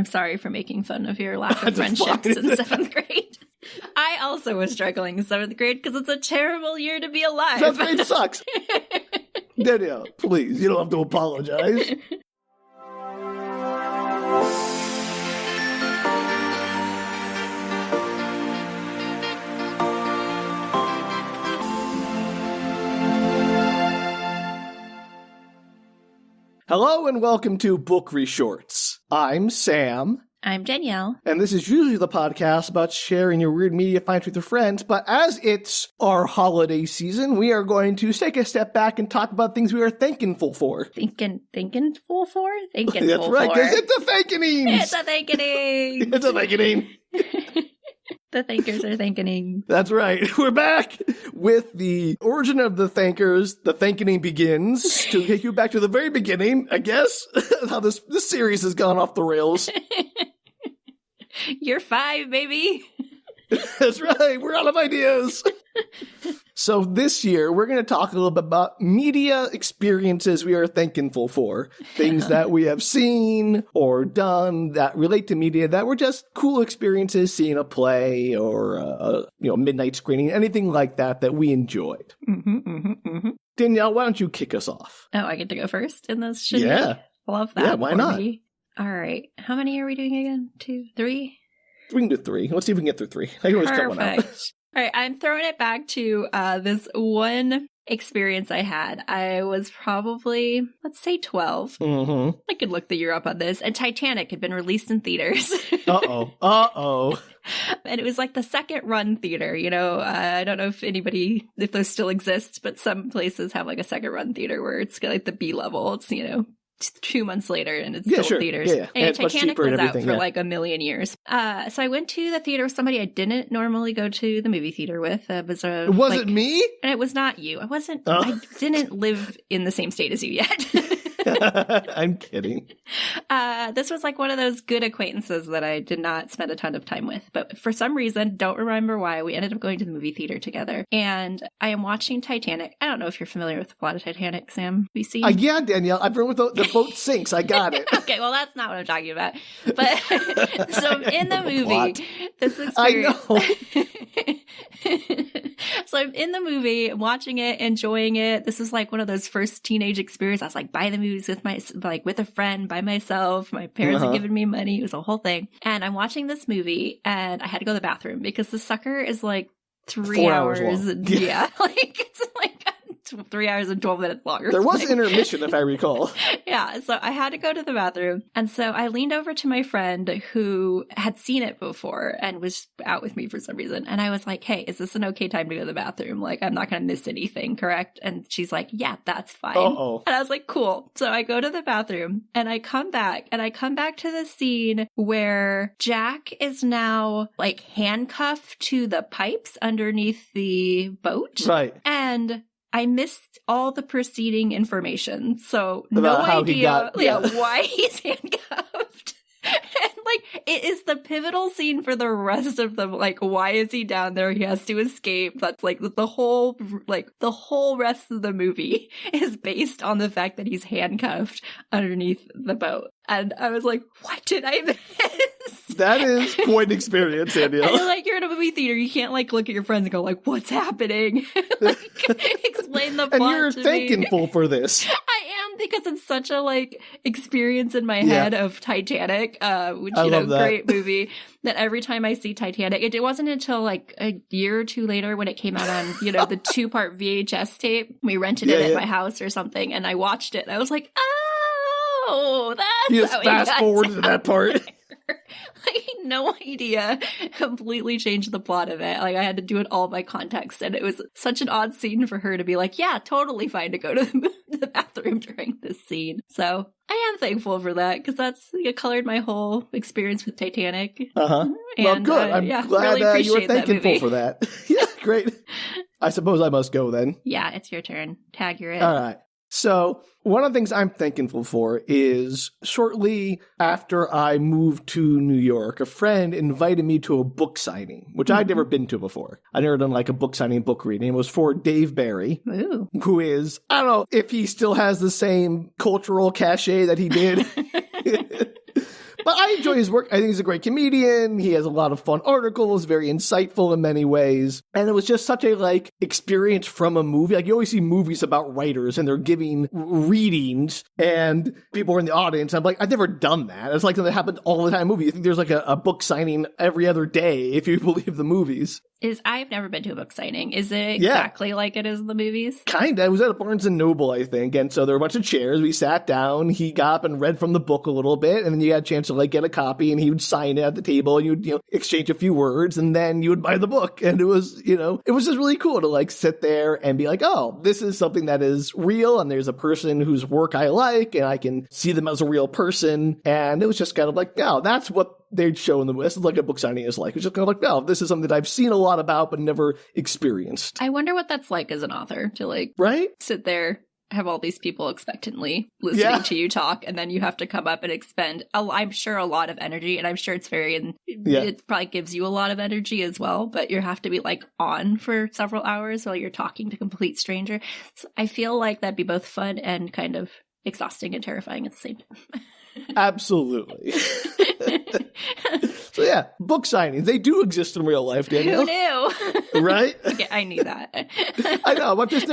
I'm sorry for making fun of your lack of friendships in 7th grade. I also was struggling in 7th grade because it's a terrible year to be alive. 7th grade sucks. Danielle, please, you don't have to apologize. Hello and welcome to Book Reshorts. I'm Sam. I'm Danielle. And this is usually the podcast about sharing your weird media finds with your friends, but as it's our holiday season, we are going to take a step back and talk about things we are thankenful for. Thankenful for? Thankenful That's right, because for. it's a thankening! It's a thankening! It's a thankening! The thankers are thankening. That's right. We're back with the origin of the thankers. The thankening begins to take you back to the very beginning, I guess, how this series has gone off the rails. You're 5, baby. That's right. We're out of ideas. So this year, we're going to talk a little bit about media experiences we are thankful for. Things that we have seen or done that relate to media that were just cool experiences, seeing a play or a midnight screening, anything like that that we enjoyed. Danielle, why don't you kick us off? Oh, I get to go first in this? Should Yeah. I love that. Yeah, why not? Me. All right. How many are we doing again? 2, 3? We can do 3. Let's see if we can get through 3. I can always cut one out. Perfect. All right, I'm throwing it back to this one experience I had. I was probably, let's say 12. Mm-hmm. I could look the year up on this. And Titanic had been released in theaters. Uh-oh. And it was like the second run theater, I don't know if those still exist, but some places have like a second run theater where it's like the B level. It's, 2 months later and it's still in theaters. Yeah. And Titanic was out for yeah. like a million years. So I went to the theater with somebody I didn't normally go to the movie theater with. Was it me? And it was not you. I didn't live in the same state as you yet. I'm kidding. This was like one of those good acquaintances that I did not spend a ton of time with. But for some reason, don't remember why, we ended up going to the movie theater together. And I am watching Titanic. I don't know if you're familiar with the plot of Titanic, Sam. Have you seen? Yeah, Danielle. I've been with the boat sinks. I got it. Okay, well, that's not what I'm talking about. But so in the movie, plot. this experience. I know. So I'm in the movie, watching it, enjoying it. This is like one of those first teenage experiences. I was like by the movies with a friend, by myself. My parents had given me money. It was a whole thing. And I'm watching this movie and I had to go to the bathroom because the sucker is like 3 hours. long. Yeah. It's like 3 hours and 12 minutes longer. There was intermission, if I recall. Yeah, so I had to go to the bathroom. And so I leaned over to my friend who had seen it before and was out with me for some reason. And I was like, hey, is this an okay time to go to the bathroom? Like, I'm not going to miss anything, correct? And she's like, yeah, that's fine. Uh-oh. And I was like, cool. So I go to the bathroom and I come back to the scene where Jack is now like handcuffed to the pipes underneath the boat. Right. And I missed all the preceding information, so About no how he idea got- why he's handcuffed. And it is the pivotal scene for the rest of them. Why is he down there? He has to escape. That's the whole rest of the movie is based on the fact that he's handcuffed underneath the boat. And I was like, what did I miss? That is quite an experience, Danielle. And you're in a movie theater, you can't look at your friends and go what's happening? Explain the plot. And you're to thankful me. for this. I am, because it's such a experience in my head of Titanic, which I love that. Great movie. That every time I see Titanic, it wasn't until a year or two later when it came out on the 2-part VHS tape. We rented it at my house or something, and I watched it. And I was like, oh, that's You just fast forward to that part. I had no idea. Completely changed the plot of it. I had to do it all by context, and it was such an odd scene for her to be like, yeah, totally fine to go to the bathroom during this scene. So I am thankful for that, because it colored my whole experience with Titanic. Well, good. I'm glad really you were thankful for that. Yeah, great. I suppose I must go then. Yeah, it's your turn. Tag, you're it. All right. So one of the things I'm thankful for is shortly after I moved to New York, a friend invited me to a book signing, which I'd never been to before. I'd never done a book signing, book reading. It was for Dave Barry, who is, I don't know if he still has the same cultural cachet that he did. But I enjoy his work. I think he's a great comedian. He has a lot of fun articles, very insightful in many ways. And it was just such a experience from a movie. Like you always see movies about writers and they're giving readings and people are in the audience. I'm like, I've never done that. It's like something that happened all the time in movies. I think there's a book signing every other day, if you believe the movies. I've never been to a book signing. Is it exactly like it is in the movies? Kinda. I was at a Barnes & Noble, I think, and so there were a bunch of chairs. We sat down, he got up and read from the book a little bit, and then you had a chance to get a copy, and he would sign it at the table, and you'd, exchange a few words, and then you would buy the book. And it was, it was just really cool to sit there and be like, oh, this is something that is real, and there's a person whose work I like, and I can see them as a real person. And it was just kind of oh, that's what they'd show in the movie. This is a book signing is like. It's just kind of oh, this is something that I've seen a lot about, but never experienced. I wonder what that's like as an author to right? sit there, have all these people expectantly listening to you talk, and then you have to come up and expend, I'm sure, a lot of energy, and I'm sure it's it probably gives you a lot of energy as well, but you have to be on for several hours while you're talking to a complete stranger. So I feel like that'd be both fun and kind of exhausting and terrifying at the same time. Absolutely. So yeah, book signings, they do exist in real life, Danielle. Who knew? Right? Okay, I knew that. I know, but just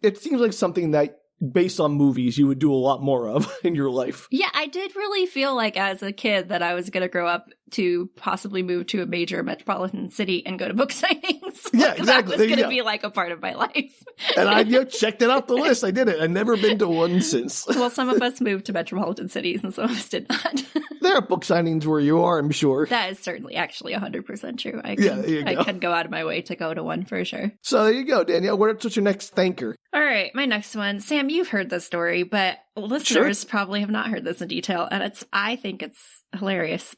it seems like something that, based on movies, you would do a lot more of in your life. Yeah, I did really feel as a kid that I was going to grow up to possibly move to a major metropolitan city and go to book signings. Yeah, exactly. That was going to be a part of my life. And I checked it off the list. I did it. I've never been to one since. Well, some of us moved to metropolitan cities and some of us did not. There are book signings where you are, I'm sure. That is certainly actually 100% true. I can go out of my way to go to one for sure. So there you go, Danielle. What's your next thanker? All right, my next one. Sam, you've heard this story, but listeners probably have not heard this in detail, and I think it's hilarious.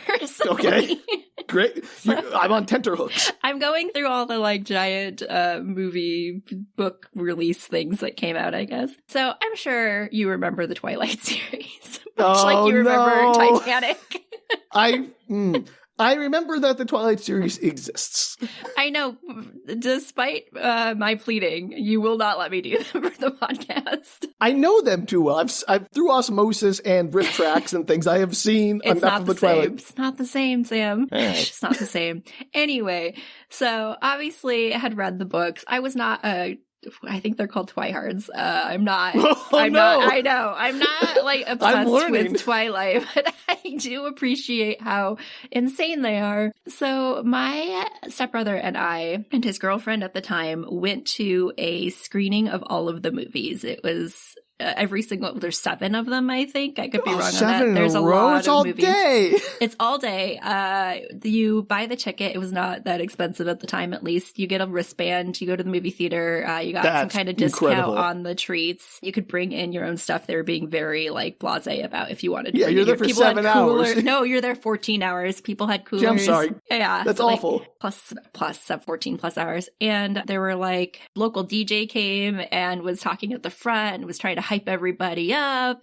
Personally. Okay, great. I'm on tenterhooks. I'm going through all the giant movie book release things that came out, I guess. So I'm sure you remember the Twilight series, much like you remember Titanic. I remember that the Twilight series exists. I know. Despite my pleading, you will not let me do them for the podcast. I know them too well. I've through osmosis and riff tracks and things I have seen enough of the Twilight. It's not the same, Sam. Right. It's not the same. Anyway, so obviously I had read the books. I was not I think they're called Twihards. I'm not. I know. I'm not obsessed with Twilight, but I do appreciate how insane they are. So my stepbrother and I and his girlfriend at the time went to a screening of all of the movies. It was there's 7 of them, I think. I could be wrong on that. There's a lot of movies. It's all day. You buy the ticket. It was not that expensive at the time, at least. You get a wristband. You go to the movie theater. You got some kind of discount on the treats. You could bring in your own stuff. They were being very blasé about if you wanted to. Yeah, you're there for 7 hours. No, you're there 14 hours. People had coolers. I'm sorry. Yeah. That's awful. Plus 14 plus hours. And there were local DJ came and was talking at the front and was trying to hype everybody up.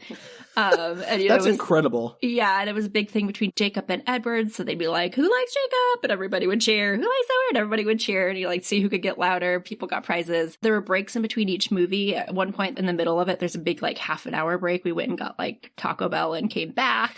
And, that's incredible. Yeah, and it was a big thing between Jacob and Edward. So they'd be like, "Who likes Jacob?" And everybody would cheer. "Who likes Edward?" And everybody would cheer. And you see who could get louder. People got prizes. There were breaks in between each movie. At one point in the middle of it, there's a big half an hour break. We went and got Taco Bell and came back.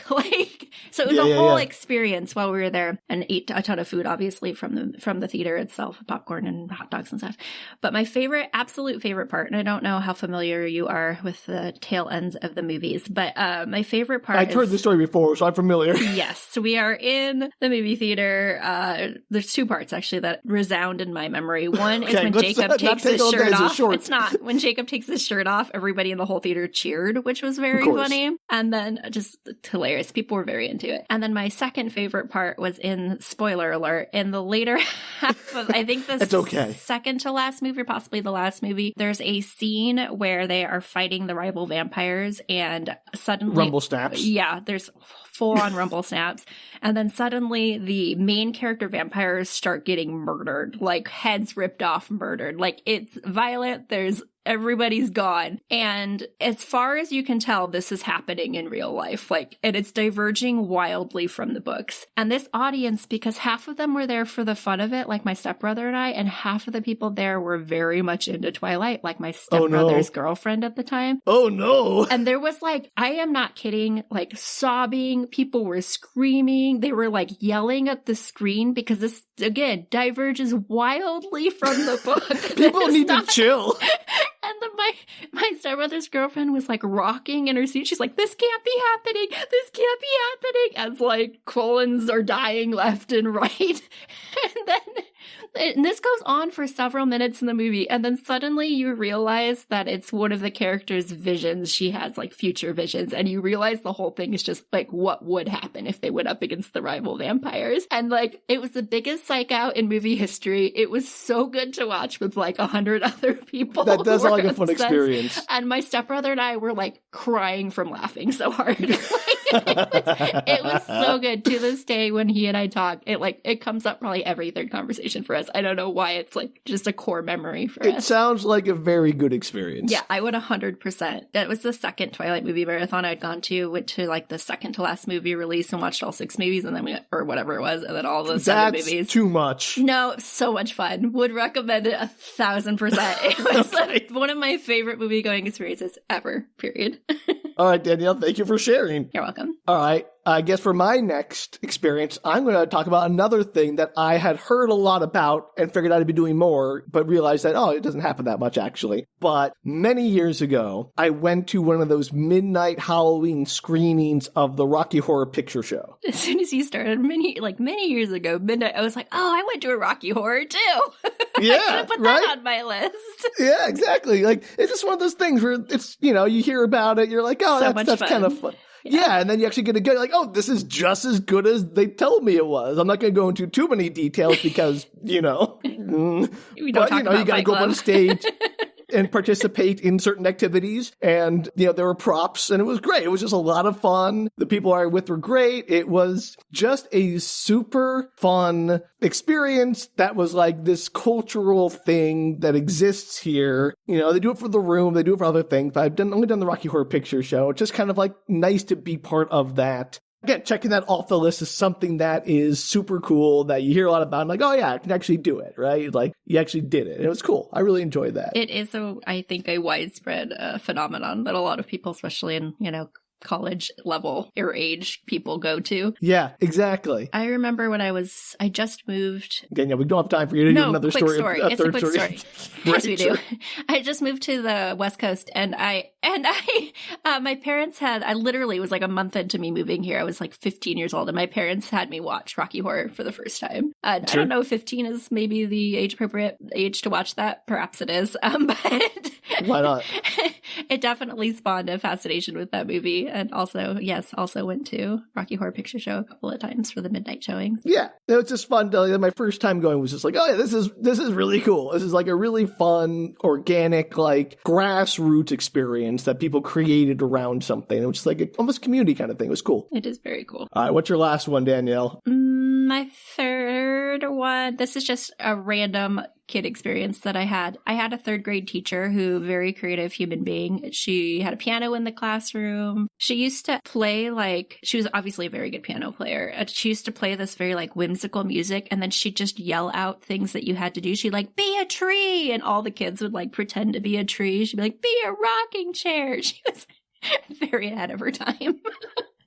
So it was a whole experience while we were there, and ate a ton of food, obviously from the theater itself, popcorn and hot dogs and stuff. But my absolute favorite part, and I don't know how familiar you are with the tail ends of the movies, but my favorite part I've heard the story before, so I'm familiar. Yes. So we are in the movie theater. There's 2 parts, actually, that resound in my memory. One is when Jacob takes his shirt off. It's not. When Jacob takes his shirt off, everybody in the whole theater cheered, which was very funny. And then just hilarious. People were very into it. And then my second favorite part was in, spoiler alert, in the later half of, I think the second to last movie, or possibly the last movie, there's a scene where they are fighting the rival vampires, and suddenly rumble snaps. Yeah, there's full-on rumble snaps, and then suddenly the main character vampires start getting murdered, heads ripped off, murdered. It's violent. There's everybody's gone. And as far as you can tell, this is happening in real life. Like, and it's diverging wildly from the books. And this audience, because half of them were there for the fun of it, like my stepbrother and I, and half of the people there were very much into Twilight, like my stepbrother's girlfriend at the time. Oh no. And there was like, I am not kidding, like sobbing. People were screaming. They were like yelling at the screen because this, again, diverges wildly from the book. People need to chill. And then my stepbrother's girlfriend was like rocking in her seat. She's like, this can't be happening. This can't be happening. As like Cullens are dying left and right. And this goes on for several minutes in the movie. And then suddenly you realize that it's one of the character's visions. She has like future visions. And you realize the whole thing is just like what would happen if they went up against the rival vampires. And like, it was the biggest psych out in movie history. It was so good to watch with like 100 other people. That does sound like a fun experience. And my stepbrother and I were like crying from laughing so hard. It was so good. To this day, when he and I talk, it comes up probably every third conversation for us. I don't know why. It's like just a core memory for us. It sounds like a very good experience. Yeah, I would 100%. That was the second Twilight movie marathon I'd gone to. Went to like the second to last movie release and watched all 6 movies, and then or whatever it was, and then all the 7 movies. That's too much. No, it was so much fun. Would recommend it 1,000%. It was like one of my favorite movie going experiences ever. Period. All right, Danielle, thank you for sharing. You're welcome. All right. I guess for my next experience, I'm going to talk about another thing that I had heard a lot about and figured I'd be doing more, but realized that, it doesn't happen that much actually. But many years ago, I went to one of those midnight Halloween screenings of the Rocky Horror Picture Show. As soon as you started, many years ago, midnight, I was like, I went to a Rocky Horror too. Yeah, I put that on my list. Yeah, exactly. Like, it's just one of those things where it's, you hear about it, you're like, that's kind of fun. Yeah, and then you actually get to go like, this is just as good as they told me it was. I'm not going to go into too many details because, we don't but, talk about you got to go on stage and participate in certain activities. And, there were props and it was great. It was just a lot of fun. The people I was with were great. It was just a super fun experience that was like this cultural thing that exists here. They do it for the room. They do it for other things. But I've only done the Rocky Horror Picture Show. It's just kind of like nice to be part of that. Again, checking that off the list is something that is super cool that you hear a lot about. I'm like, I can actually do it, right? Like, you actually did it. And it was cool. I really enjoyed that. It is, I think, a widespread phenomenon that a lot of people, especially in, college level or age people go to. Yeah, exactly. I remember when I just moved. Again, we don't have time for you to do another quick story. It's a quick story. Yes, we do. I just moved to the West Coast and my parents I literally, it was like a month into me moving here. I was like 15 years old and my parents had me watch Rocky Horror for the first time. I don't know if 15 is maybe the age appropriate age to watch that. Perhaps it is. But why not? It definitely spawned a fascination with that movie. And also went to Rocky Horror Picture Show a couple of times for the midnight showings. Yeah, it was just fun. My first time going was just like, this is really cool. This is like a really fun, organic, like grassroots experience that people created around something. It was just like almost community kind of thing. It was cool. It is very cool. All right, what's your last one, Danielle? My third one, this is just a random kid experience that I had. I had a 3rd grade teacher who, very creative human being. She had a piano in the classroom. She used to play she was obviously a very good piano player. She used to play this very whimsical music, and then she'd just yell out things that you had to do. She'd be a tree, and all the kids would pretend to be a tree. She'd be like, be a rocking chair. She was very ahead of her time.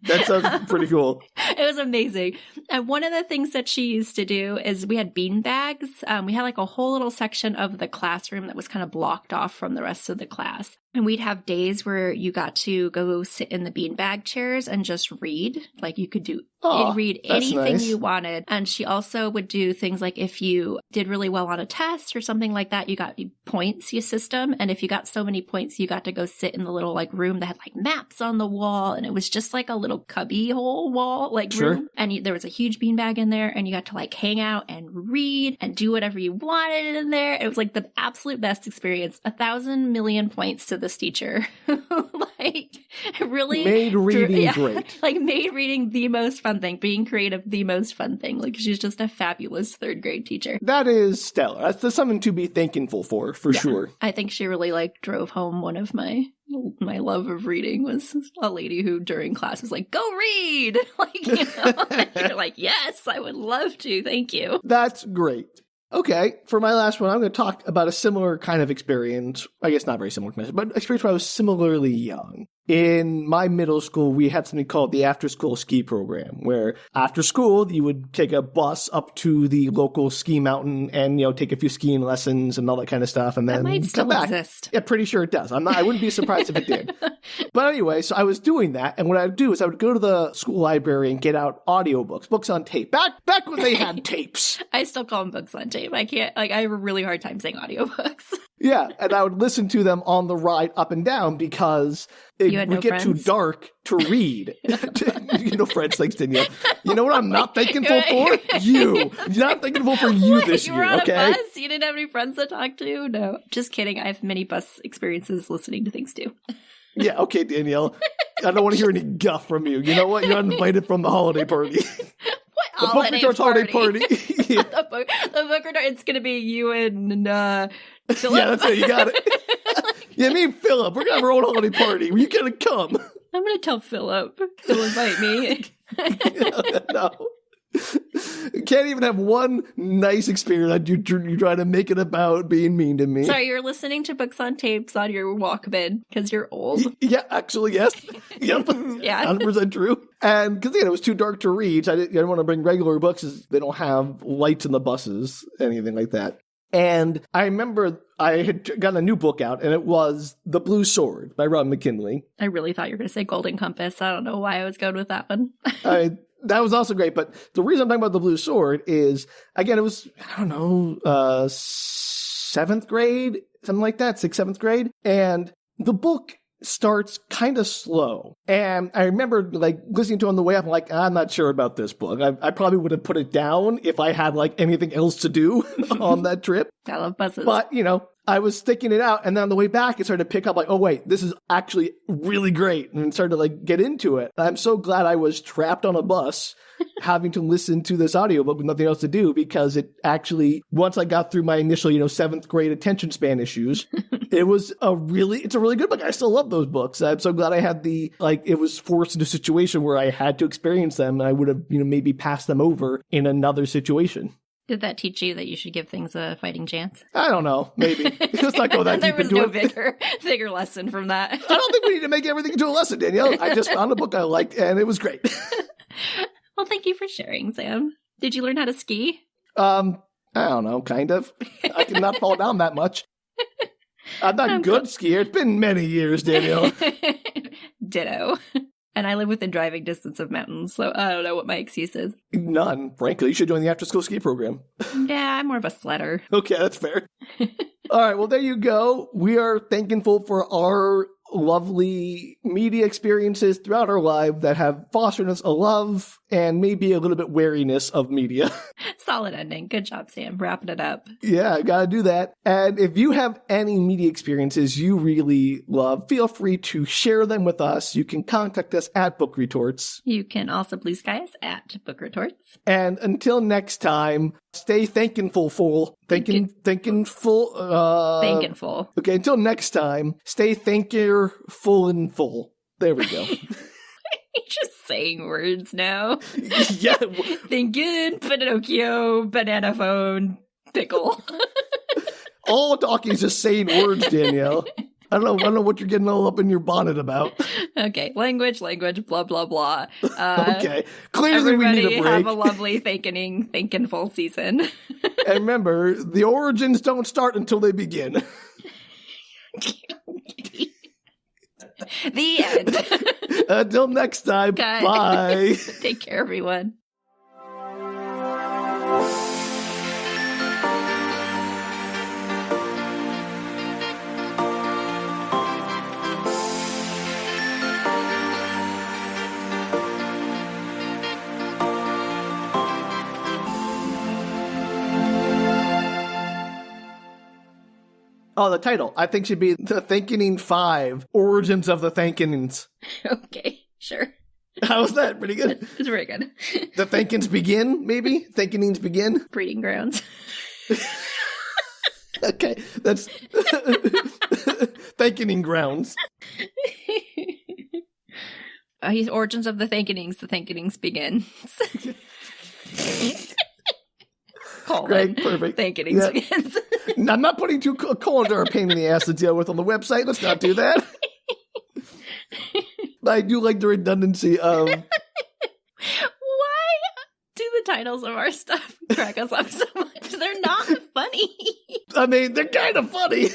That sounds pretty cool. It was amazing. And one of the things that she used to do is we had bean bags. We had a whole little section of the classroom that was kind of blocked off from the rest of the class. And we'd have days where you got to go sit in the beanbag chairs and just read. You could read anything you wanted. And she also would do things like if you did really well on a test or something like that, you got points, system. And if you got so many points, you got to go sit in the little room that had maps on the wall. And it was just a little cubby hole wall room. And there was a huge beanbag in there and you got to hang out and read and do whatever you wanted in there. It was the absolute best experience. 1,000,000,000 points to this teacher who, like, really Made reading great. Like, made reading the most fun thing, being creative the most fun thing. Like, she's just a fabulous third grade teacher. That is stellar. That's something to be thankful for sure. I think she really, like, drove home one of my love of reading was a lady who during class was like, go read! Like, you know, you're like, yes, I would love to. Thank you. That's great. Okay, for my last one, I'm going to talk about a similar kind of experience. I guess not very similar, but experience where I was similarly young. In my middle school, we had something called the after-school ski program, where after school, you would take a bus up to the local ski mountain and, you know, take a few skiing lessons and all that kind of stuff, and then that might still come back. Exist. Yeah, pretty sure it does. I wouldn't be surprised if it did. But anyway, so I was doing that, and what I would do is I would go to the school library and get out audiobooks, books on tape. Back when they had tapes. I still call them books on tape. I can't, like, I have a really hard time saying audiobooks. Yeah, and I would listen to them on the ride up and down because it would get too dark to read. You know, French, thanks, Danielle. You know what I'm not thankful for? You. You're not thankful for you this year, on okay? A bus? You didn't have any friends to talk to? No. Just kidding. I have many bus experiences listening to things too. Yeah, okay, Danielle. I don't want to hear any guff from you. You know what? You're uninvited from the holiday party. The book retorts holiday party. Yeah. The book retort, it's going to be you and Philip. Yeah, that's it. You got it. Yeah, me and Philip. We're going to have our own holiday party. You got to come. I'm going to tell Philip. He'll invite me. No. You can't even have one nice experience. You try to make it about being mean to me. Sorry, you're listening to books on tapes on your Walkman because you're old. Yeah, actually, yes. Yep. Yeah. 100% true. And because, it was too dark to read, so I didn't want to bring regular books. They don't have lights in the buses, anything like that. And I remember I had gotten a new book out, and it was The Blue Sword by Rob McKinley. I really thought you were going to say Golden Compass. I don't know why I was going with that one. That was also great, but the reason I'm talking about The Blue Sword is, again, it was, I don't know, 7th grade, something like that, 6th, 7th grade, and the book starts kind of slow. And I remember, like, listening to it on the way up, I'm like, I'm not sure about this book. I probably would have put it down if I had, like, anything else to do on that trip. I love buses. But, I was sticking it out, and then on the way back, it started to pick up, like, oh, wait, this is actually really great, and started to, like, get into it. I'm so glad I was trapped on a bus having to listen to this audiobook with nothing else to do, because it actually, once I got through my initial, 7th grade attention span issues, it's a really good book. I still love those books. I'm so glad I had it was forced into a situation where I had to experience them, and I would have, maybe passed them over in another situation. Did that teach you that you should give things a fighting chance? I don't know. Maybe. Let's not go that deep into it. There was no bigger lesson from that. I don't think we need to make everything into a lesson, Danielle. I just found a book I liked, and it was great. Well, thank you for sharing, Sam. Did you learn how to ski? I don't know, kind of. I cannot fall down that much. I'm not good skier. It's been many years, Danielle. Ditto. And I live within driving distance of mountains, so I don't know what my excuse is. None. Frankly, you should join the after-school ski program. Yeah, I'm more of a sledder. Okay, that's fair. All right, well, there you go. We are thankful for our lovely media experiences throughout our life that have fostered us a love and maybe a little bit wariness of media. Solid ending. Good job, Sam. Wrapping it up. Yeah, gotta do that. And if you have any media experiences you really love, feel free to share them with us. You can contact us at Book Retorts. You can also blue sky us at Book Retorts. And until next time, stay thankenful. Thankenful. Okay, until next time, stay thankerful and full. There we go. You're just saying words now. Yeah. Thinking, Pinocchio, banana phone, pickle. All talking is just saying words, Danielle. I don't know what you're getting all up in your bonnet about. Okay, language, blah, blah, blah. Okay, clearly we need a break. Have a lovely thankenful season. And remember, the origins don't start until they begin. The end. Until next time, bye. Take care, everyone. Oh, the title. I think should be The Thankening 5, Origins of the Thankenings. Okay, sure. How's that? Pretty good. It's very good. The Thankens Begin, maybe? Thankenings Begin? Breeding grounds. Okay, that's Thankening Grounds. He's Origins of the Thankenings begin. Greg, perfect. Thankenings begins. I'm not putting two colons are a pain in the ass to deal with on the website. Let's not do that. I do like the redundancy of... Why do the titles of our stuff crack us up so much? They're not funny. I mean, they're kind of funny.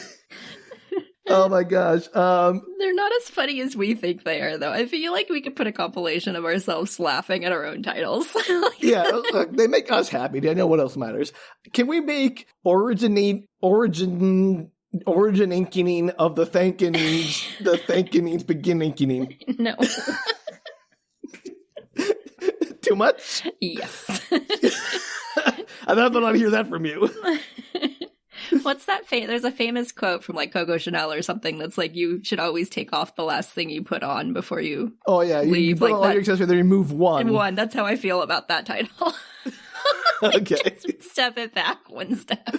Oh my gosh. They're not as funny as we think they are, though. I feel like we could put a compilation of ourselves laughing at our own titles. Yeah, look, they make us happy. I know what else matters. Can we make originating of the Thankenings beginning? No. Too much? Yes. I don't want to hear that from you. What's that? There's a famous quote from like Coco Chanel or something that's like, you should always take off the last thing you put on before you leave. You put all your accessories, then remove one. That's how I feel about that title. Okay. Just step it back one step.